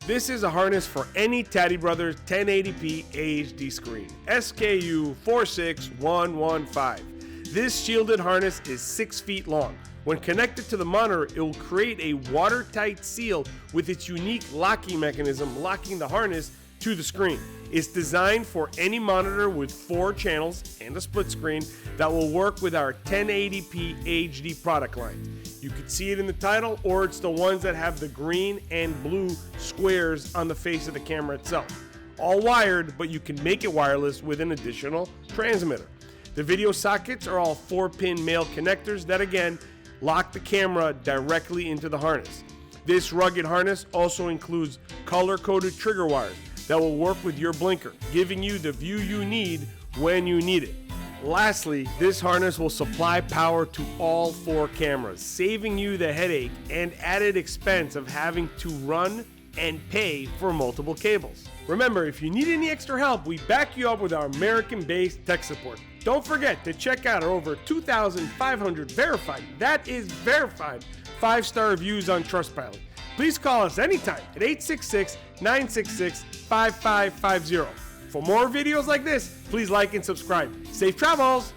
This is a harness for any TadiBrothers 1080p AHD screen, SKU 46115. This shielded harness is 6 feet long. When connected to the monitor, it will create a watertight seal with its unique locking mechanism, locking the harness to the screen. It's designed for any monitor with 4 channels and a split screen that will work with our 1080p AHD product line. You can see it in the title, or it's the ones that have the green and blue squares on the face of the camera itself. All wired, but you can make it wireless with an additional transmitter. The video sockets are all 4-pin male connectors that again lock the camera directly into the harness. This rugged harness also includes color-coded trigger wires that will work with your blinker, giving you the view you need when you need it. Lastly, this harness will supply power to all 4 cameras, saving you the headache and added expense of having to run and pay for multiple cables. Remember, if you need any extra help, we back you up with our American-based tech support. Don't forget to check out our over 2,500 verified, that is verified, 5-star reviews on Trustpilot. Please call us anytime at 866-966-5550. For more videos like this, please like and subscribe. Safe travels!